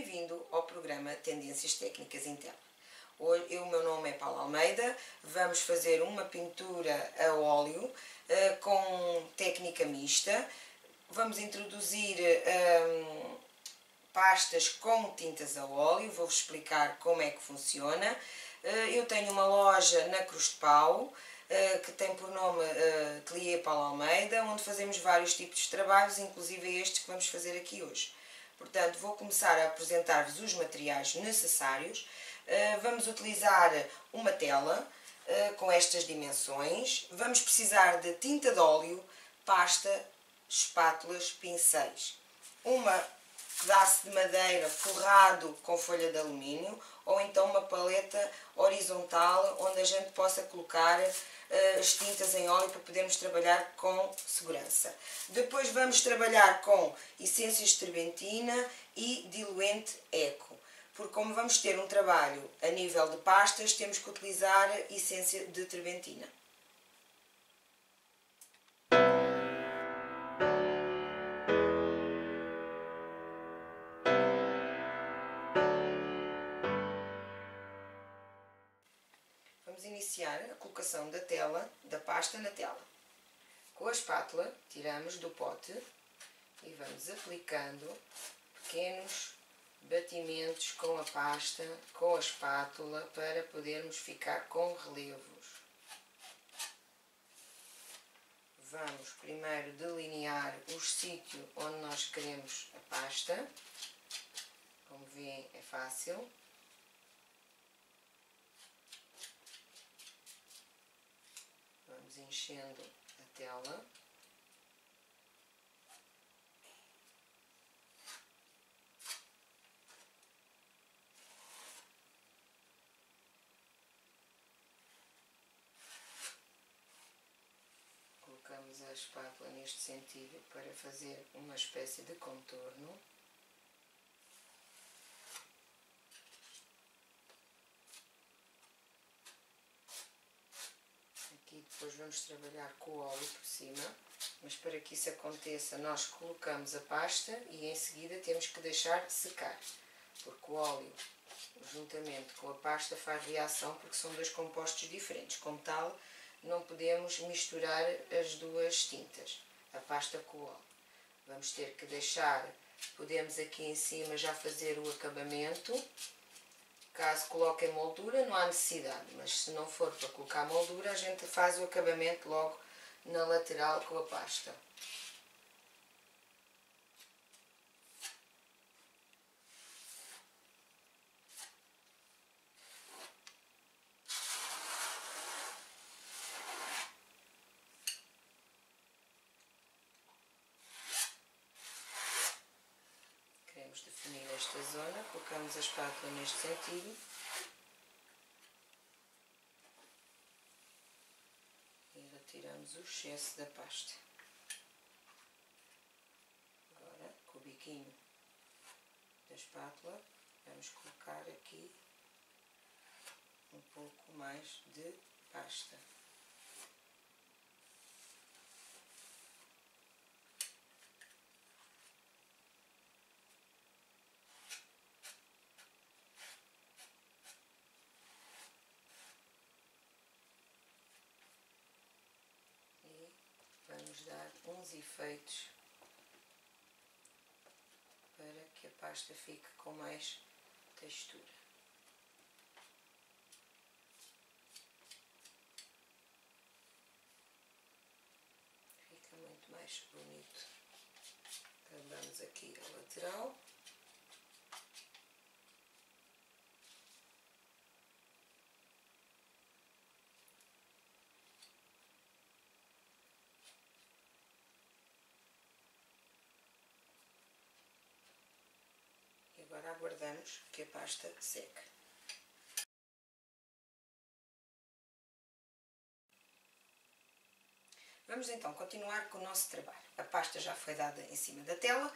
Bem-vindo ao programa Tendências Técnicas em Tela. Hoje, o meu nome é Paula Almeida, vamos fazer uma pintura a óleo com técnica mista. Vamos introduzir pastas com tintas a óleo, vou-vos explicar como é que funciona. Eu tenho uma loja na Cruz de Pau, que tem por nome Atelier Paula Almeida, onde fazemos vários tipos de trabalhos, inclusive estes que vamos fazer aqui hoje. Portanto, vou começar a apresentar-vos os materiais necessários. Vamos utilizar uma tela com estas dimensões. Vamos precisar de tinta de óleo, pasta, espátulas, pincéis. Um pedaço de madeira forrado com folha de alumínio ou então uma paleta horizontal onde a gente possa colocar as tintas em óleo para podermos trabalhar com segurança. Depois vamos trabalhar com essências de turbentina e diluente eco, porque como vamos ter um trabalho a nível de pastas, temos que utilizar essência de turbentina. Vamos iniciar a colocação da tela, da pasta na tela. Com a espátula, tiramos do pote e vamos aplicando pequenos batimentos com a pasta, com a espátula, para podermos ficar com relevos. Vamos primeiro delinear o sítio onde nós queremos a pasta. Como veem, é fácil. Vamos enchendo a tela. Colocamos a espátula neste sentido para fazer uma espécie de contorno. Aqui depois vamos trabalhar com o óleo por cima, mas para que isso aconteça nós colocamos a pasta e em seguida temos que deixar secar, porque o óleo juntamente com a pasta faz reação porque são dois compostos diferentes, como tal não podemos misturar as duas tintas, a pasta com o óleo. Vamos ter que deixar, podemos aqui em cima já fazer o acabamento. Caso coloquem moldura, não há necessidade, mas se não for para colocar moldura, a gente faz o acabamento logo na lateral com a pasta. Queremos definir esta zona, colocamos a espátula neste sentido. E retiramos o excesso da pasta. Agora, com o biquinho da espátula, vamos colocar aqui um pouco mais de pasta. Vamos dar uns efeitos para que a pasta fique com mais textura. Fica muito mais bonito. Acabamos aqui a lateral. Agora aguardamos que a pasta seque. Vamos então continuar com o nosso trabalho. A pasta já foi dada em cima da tela.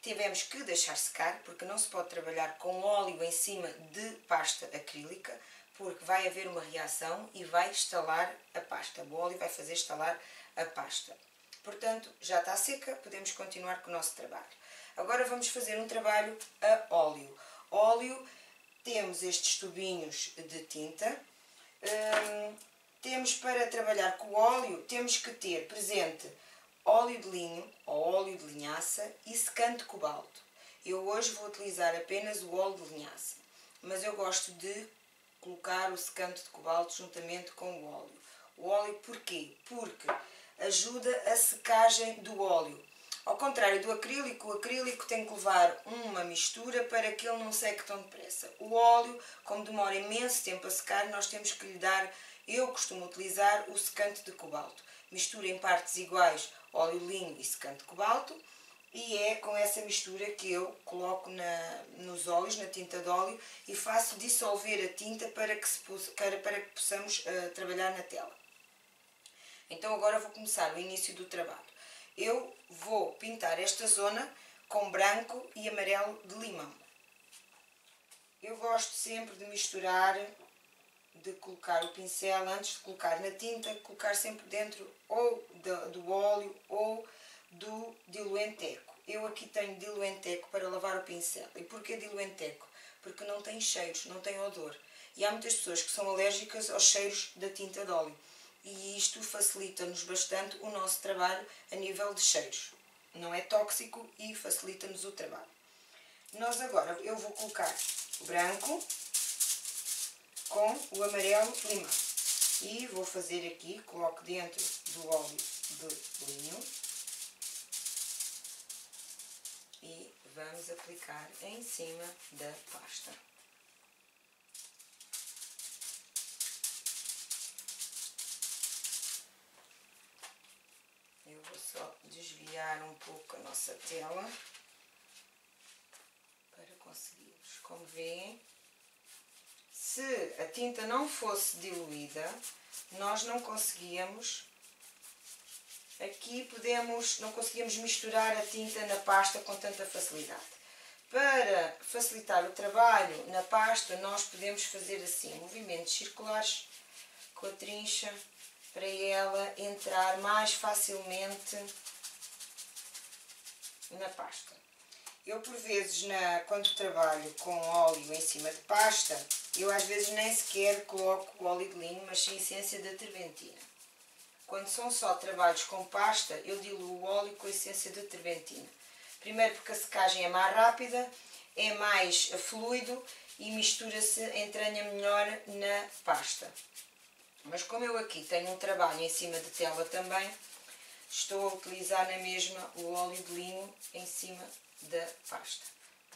Tivemos que deixar secar, porque não se pode trabalhar com óleo em cima de pasta acrílica, porque vai haver uma reação e vai estalar a pasta. O óleo vai fazer estalar a pasta. Portanto, já está seca, podemos continuar com o nosso trabalho. Agora vamos fazer um trabalho a óleo. óleo, temos estes tubinhos de tinta. Temos para trabalhar com o óleo, temos que ter presente óleo de linho ou óleo de linhaça e secante de cobalto. Eu hoje vou utilizar apenas o óleo de linhaça, mas eu gosto de colocar o secante de cobalto juntamente com o óleo. O óleo porquê? Porque ajuda a secagem do óleo. Ao contrário do acrílico, o acrílico tem que levar uma mistura para que ele não seque tão depressa. O óleo, como demora imenso tempo a secar, nós temos que lhe dar, eu costumo utilizar o secante de cobalto. Misturo em partes iguais óleo de linho e secante de cobalto e é com essa mistura que eu coloco nos óleos, na tinta de óleo e faço dissolver a tinta para que possamos trabalhar na tela. Então agora vou começar o início do trabalho. Eu vou pintar esta zona com branco e amarelo de limão. Eu gosto sempre de misturar, de colocar o pincel antes de colocar na tinta, colocar sempre dentro ou do óleo ou do diluente eco. Eu aqui tenho diluente eco para lavar o pincel. E porquê diluente eco? Porque não tem cheiros, não tem odor. E há muitas pessoas que são alérgicas aos cheiros da tinta de óleo. E isto facilita-nos bastante o nosso trabalho a nível de cheiros. Não é tóxico e facilita-nos o trabalho. Nós agora, eu vou colocar o branco com o amarelo de limão. E vou fazer aqui, coloco dentro do óleo de linho. E vamos aplicar em cima da pasta. Eu vou só desviar um pouco a nossa tela para conseguirmos. Como veem, se a tinta não fosse diluída, nós não conseguíamos, não conseguíamos misturar a tinta na pasta com tanta facilidade. Para facilitar o trabalho na pasta, nós podemos fazer assim, movimentos circulares com a trincha, para ela entrar mais facilmente na pasta. Eu por vezes, quando trabalho com óleo em cima de pasta, eu às vezes nem sequer coloco o óleo de linho, mas sim essência de terpentina. Quando são só trabalhos com pasta, eu diluo o óleo com a essência de terpentina. Primeiro porque a secagem é mais rápida, é mais fluido e mistura-se, entranha melhor na pasta. Mas como eu aqui tenho um trabalho em cima de tela também, estou a utilizar na mesma o óleo de linho em cima da pasta.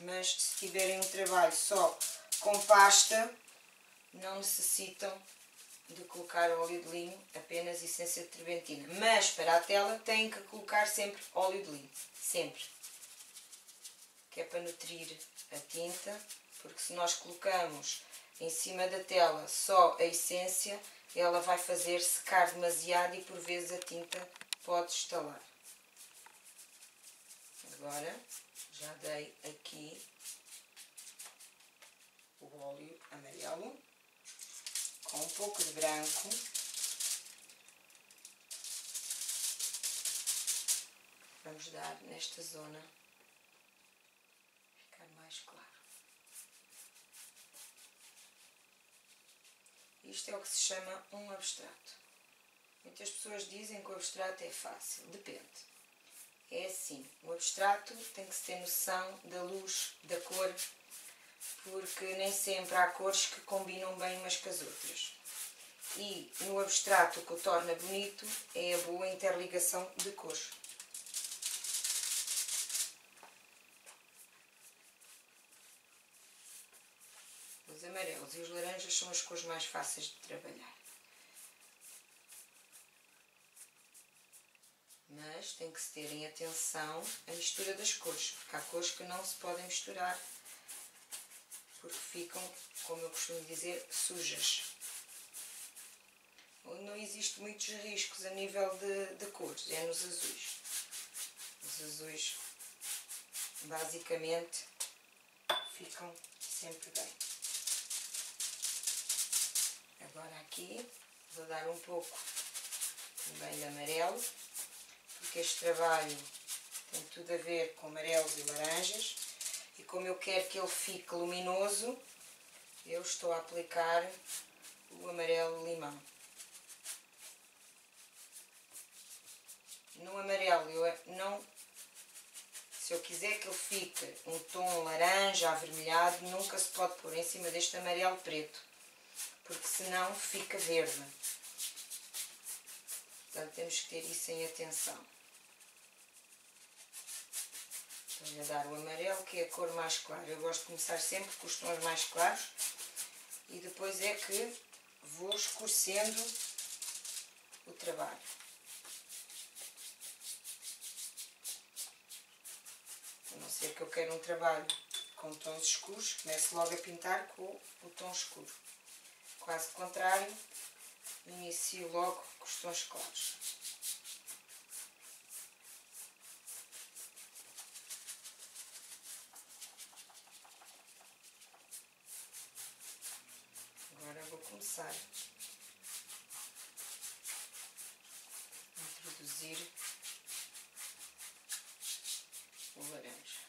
Mas se tiverem um trabalho só com pasta, não necessitam de colocar óleo de linho, apenas essência de terpentina. Mas para a tela têm que colocar sempre óleo de linho, sempre. Que é para nutrir a tinta, porque se nós colocamos em cima da tela só a essência, ela vai fazer secar demasiado e por vezes a tinta pode estalar. Agora já dei aqui o óleo amarelo com um pouco de branco. Vamos dar nesta zona, ficar mais claro. Isto é o que se chama um abstrato. Muitas pessoas dizem que o abstrato é fácil. Depende. É assim, o abstrato tem que se ter noção da luz, da cor, porque nem sempre há cores que combinam bem umas com as outras. E no abstrato o que o torna bonito é a boa interligação de cores. Os amarelos e os laranjas são as cores mais fáceis de trabalhar. Mas tem que se ter em atenção a mistura das cores, porque há cores que não se podem misturar, porque ficam, como eu costumo dizer, sujas. Não existe muitos riscos a nível de cores, é nos azuis. Os azuis, basicamente, ficam sempre bem. Agora aqui, vou dar um pouco também de amarelo, porque este trabalho tem tudo a ver com amarelos e laranjas. E como eu quero que ele fique luminoso, eu estou a aplicar o amarelo limão. No amarelo, se eu quiser que ele fique um tom laranja, avermelhado, nunca se pode pôr em cima deste amarelo preto, porque senão fica verde. Portanto, temos que ter isso em atenção. Estou-lhe a dar o amarelo, que é a cor mais clara. Eu gosto de começar sempre com os tons mais claros e depois é que vou escurecendo o trabalho. A não ser que eu queira um trabalho com tons escuros, começo logo a pintar com o tom escuro. Caso contrário, inicio logo com os tons claros. Agora vou começar a introduzir o laranja.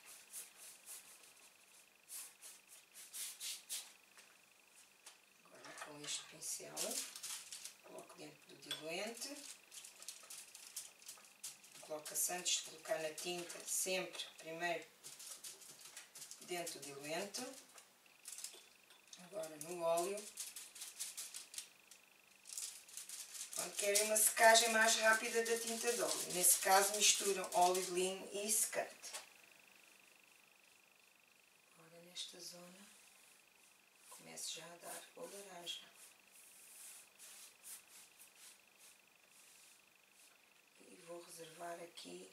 Agora com este pincel, coloco dentro do diluente. Coloca-se antes de colocar na tinta, sempre primeiro dentro do diluente. Agora no óleo. Quando querem uma secagem mais rápida da tinta de óleo, nesse caso misturam óleo, linho e secante. Agora nesta zona começo já a dar o laranja. E vou reservar aqui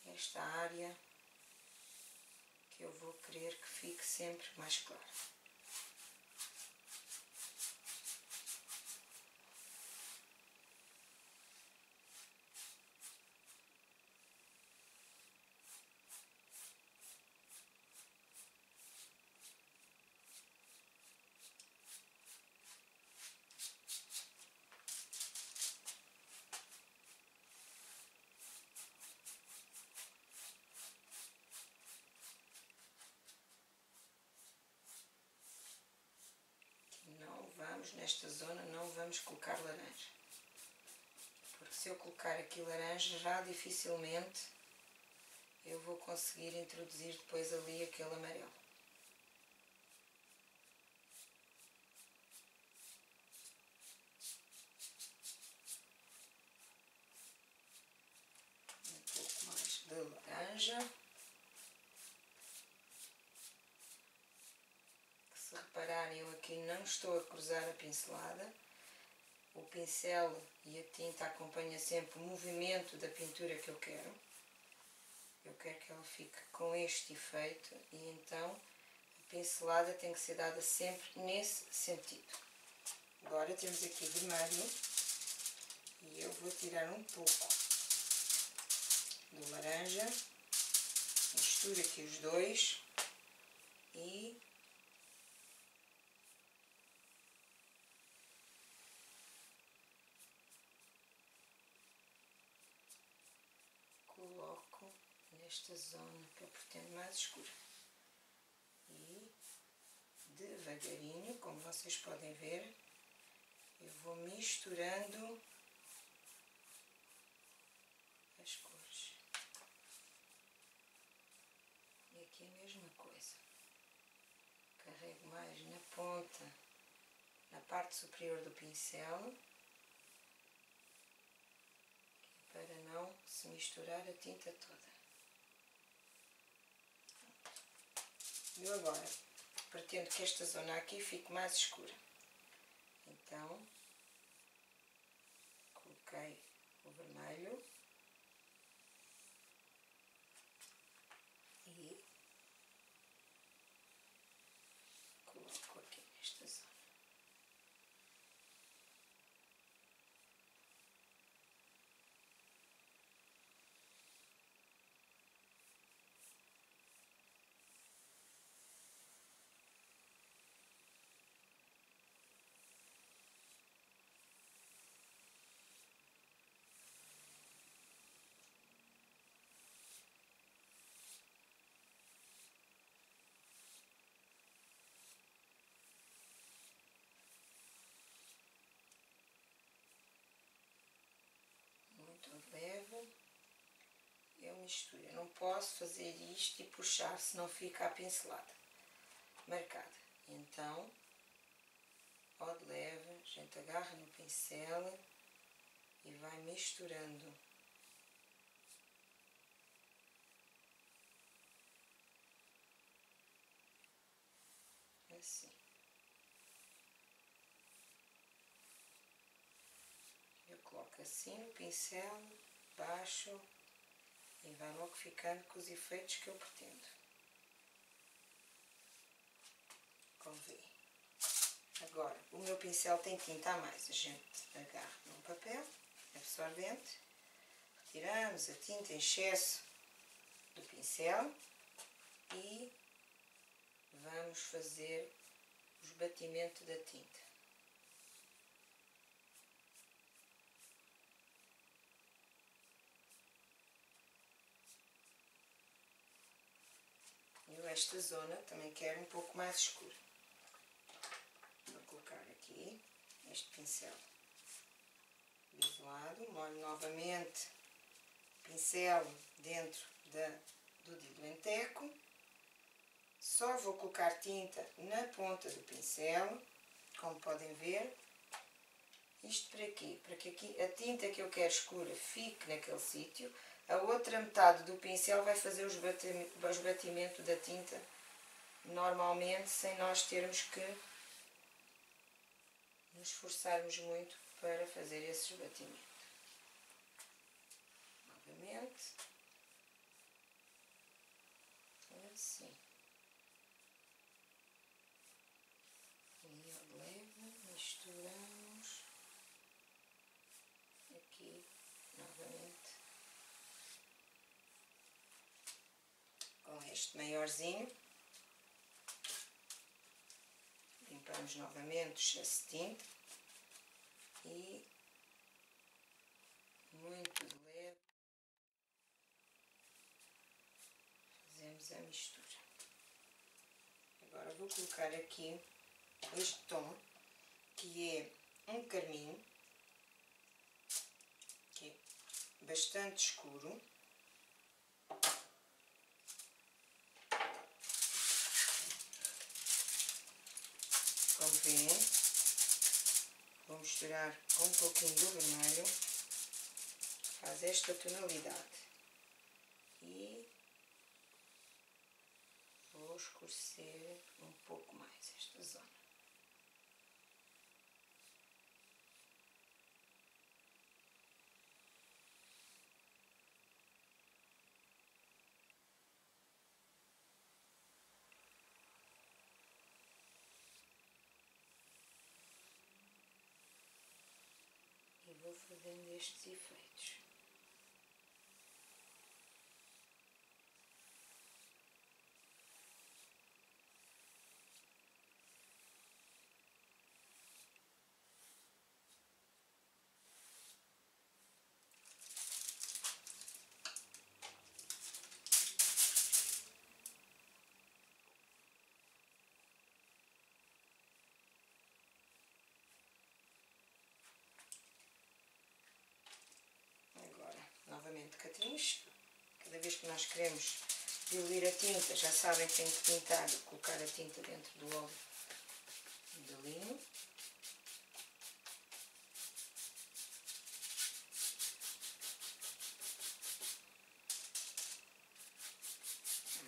esta área que eu vou querer que fique sempre mais clara. Nesta zona não vamos colocar laranja, porque se eu colocar aqui laranja já dificilmente eu vou conseguir introduzir depois ali aquele amarelo. Um pouco mais de laranja. Se repararem, eu aqui não estou a cruzar a pincelada. O pincel e a tinta acompanham sempre o movimento da pintura que eu quero. Eu quero que ela fique com este efeito e então a pincelada tem que ser dada sempre nesse sentido. Agora temos aqui vermelho e eu vou tirar um pouco do laranja, misturo aqui os dois e coloco nesta zona que eu pretendo mais escura. E devagarinho, como vocês podem ver, eu vou misturando as cores. E aqui a mesma coisa. Carrego mais na ponta, na parte superior do pincel, para não se misturar a tinta toda. Eu agora pretendo que esta zona aqui fique mais escura. Então, coloquei o vermelho e coloco aqui nesta zona. mistura. Eu não posso fazer isto e puxar, senão fica a pincelada marcada. Então, ó de leve, a gente agarra no pincel e vai misturando. Assim. Eu coloco assim no pincel, baixo e vai logo ficando com os efeitos que eu pretendo. Como vê. Agora, o meu pincel tem tinta a mais. A gente agarra num papel absorvente, retiramos a tinta em excesso do pincel e vamos fazer o esbatimento da tinta. Eu esta zona também quero um pouco mais escura. Vou colocar aqui este pincel biselado, molho novamente o pincel dentro do diluenteco. Só vou colocar tinta na ponta do pincel, como podem ver. Isto para quê? Para que aqui a tinta que eu quero escura fique naquele sítio. A outra metade do pincel vai fazer o esbatimento da tinta normalmente, sem nós termos que nos esforçarmos muito para fazer esse esbatimento. Novamente. Assim. E ao leve, misturamos. Aqui, novamente. Com este maiorzinho. Limpamos novamente o excesso de tinta. E muito de leve. Fazemos a mistura. Agora vou colocar aqui este tom, que é um carmim, que é bastante escuro. Como veem, vou misturar com um pouquinho do vermelho, faz esta tonalidade. E vou escurecer um pouco mais esta zona. E vou fazendo estes efeitos. Agora, novamente catins. Cada vez que nós queremos diluir a tinta, já sabem que tem que pintar e colocar a tinta dentro do óleo de linho.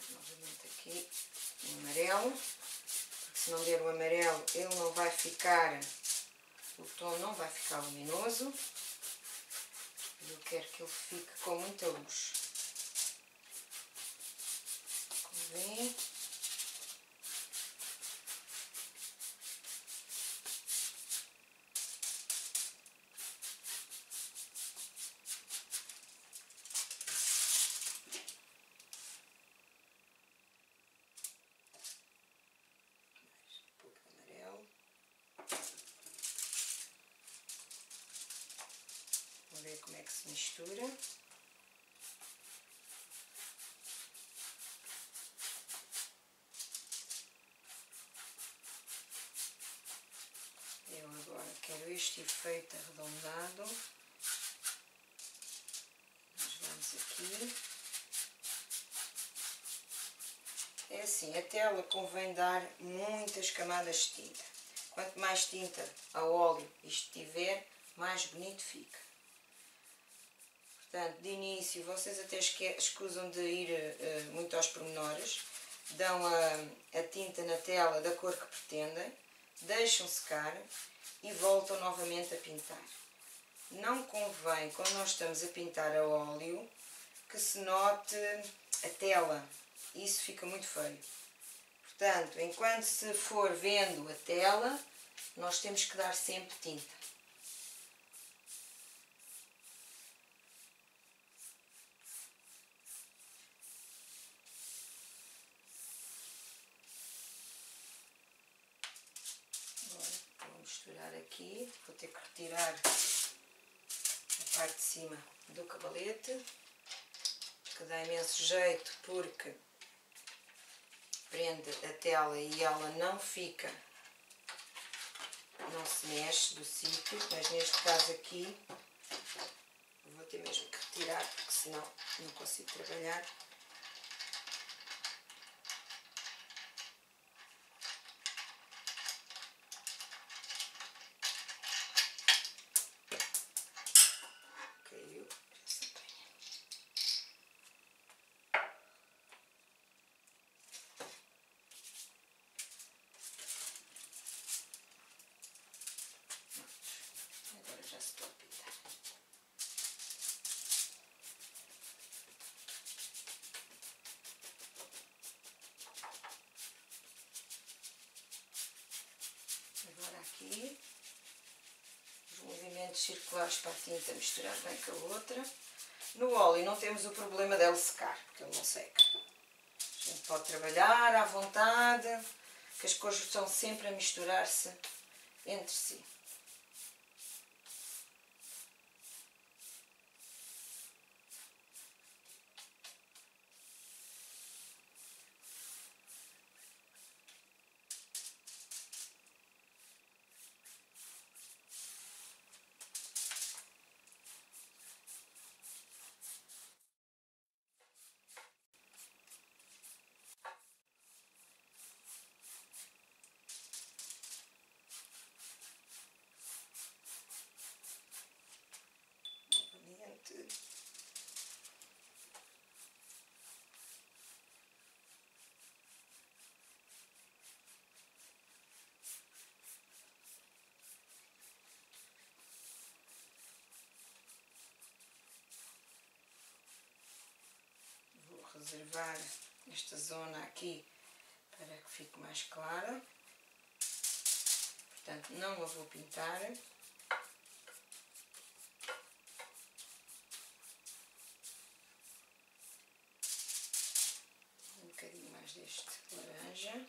Novamente aqui o amarelo, porque se não der o amarelo ele não vai ficar, o tom não vai ficar luminoso. Eu quero que ele fique com muita luz. Como veem, um pouco de amarelo. Vamos ver como é que se mistura. Eu agora quero este efeito arredondado. Nós vamos aqui É assim, a tela convém dar muitas camadas de tinta. Quanto mais tinta a óleo isto tiver, mais bonito fica. Portanto, de início, vocês até escusam de ir muito aos pormenores. Dão a tinta na tela da cor que pretendem, deixam secar e voltam novamente a pintar. Não convém, quando nós estamos a pintar a óleo, que se note a tela. Isso fica muito feio. Portanto, enquanto se for vendo a tela, nós temos que dar sempre tinta. Agora vou misturar aqui, vou ter que retirar a parte de cima do cavalete, que dá imenso jeito porque prende a tela e ela não fica, não se mexe do sítio, mas neste caso aqui vou ter mesmo que retirar porque senão não consigo trabalhar. Caiu, já se apanha. Agora já se pode pintar. Agora aqui, os movimentos circulares para a tinta misturar bem com a outra. No óleo não temos o problema dele secar, porque ele não seca. A gente pode trabalhar à vontade, que as cores estão sempre a misturar-se entre si. Vou reservar esta zona aqui para que fique mais clara. Portanto, não a vou pintar. Um bocadinho mais deste laranja.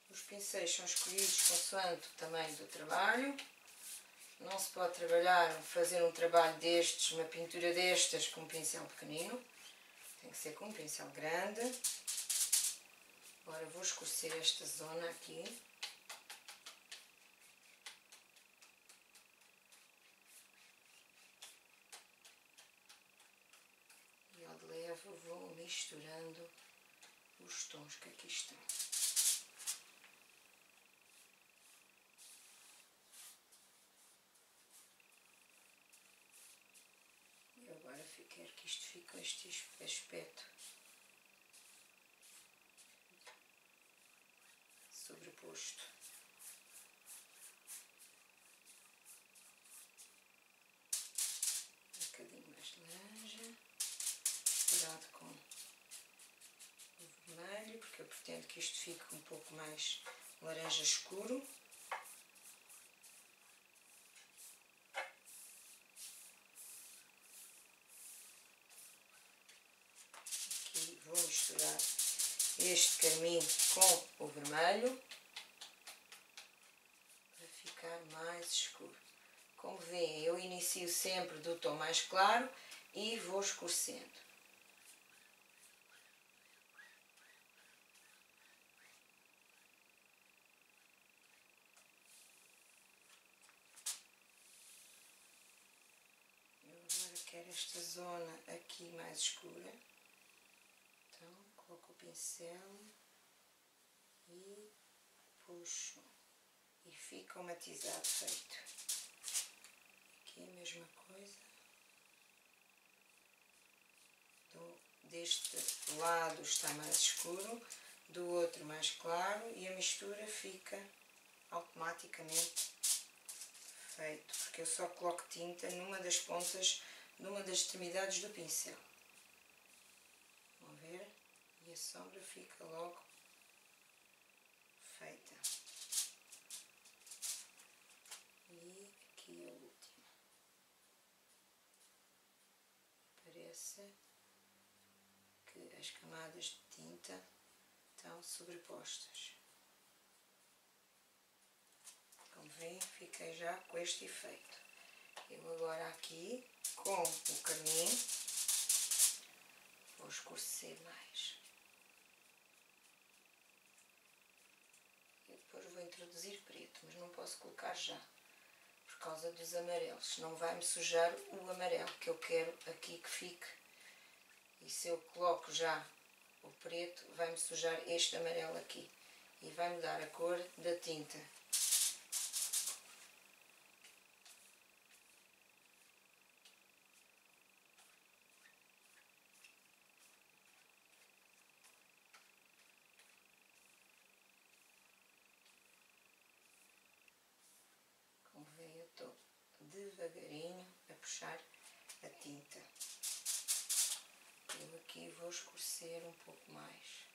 Os pincéis são escolhidos consoante o tamanho do trabalho. Não se pode fazer um trabalho destes, uma pintura destas com um pincel pequenino. Tem que ser com um pincel grande. Agora vou escurecer esta zona aqui. E ao de leve vou misturando os tons que aqui estão. Agora quero que isto fique com este aspecto sobreposto. Um bocadinho mais de laranja, misturado com o vermelho, porque eu pretendo que isto fique um pouco mais laranja escuro. Vou misturar este carmim com o vermelho para ficar mais escuro. Como veem, eu inicio sempre do tom mais claro e vou escurecendo. quero esta zona aqui mais escura. Então, coloco o pincel e puxo. E fica o matizado feito. Aqui a mesma coisa. Deste lado está mais escuro, do outro mais claro, e a mistura fica automaticamente feito, porque eu só coloco tinta numa das pontas, numa das extremidades do pincel. Vão ver? E a sombra fica logo feita. E aqui a última. Parece que as camadas de tinta estão sobrepostas. Como veem, fiquei já com este efeito. Eu agora aqui, com o carmim, vou escurecer mais. E depois vou introduzir preto, mas não posso colocar já, por causa dos amarelos, senão vai-me sujar o amarelo que eu quero aqui que fique. E se eu coloco já o preto, vai-me sujar este amarelo aqui e vai-me dar a cor da tinta. Como veem, eu estou devagarinho a puxar a tinta. Eu aqui vou escurecer um pouco mais.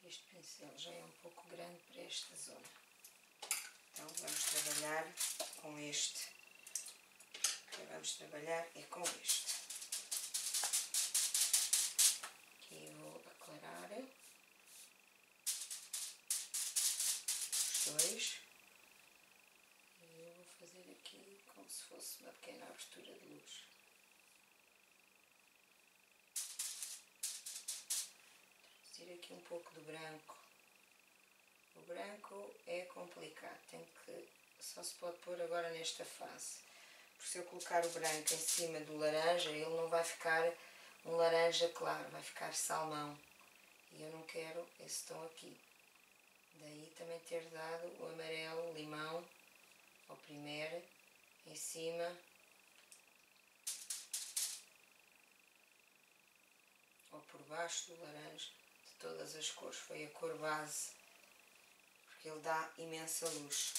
Este pincel já é um pouco grande para esta zona. Então vamos trabalhar com este. O que vamos trabalhar é com este. Aqui eu vou aclarar os dois. E eu vou fazer aqui como se fosse uma pequena abertura de luz. Tiro aqui um pouco do branco. O branco é complicado, só se pode pôr agora nesta fase. Porque se eu colocar o branco em cima do laranja, ele não vai ficar um laranja claro, vai ficar salmão. E eu não quero esse tom aqui. Daí também ter dado o amarelo, limão, ao primeiro, em cima, ou por baixo do laranja, de todas as cores. Foi a cor base, porque ele dá imensa luz.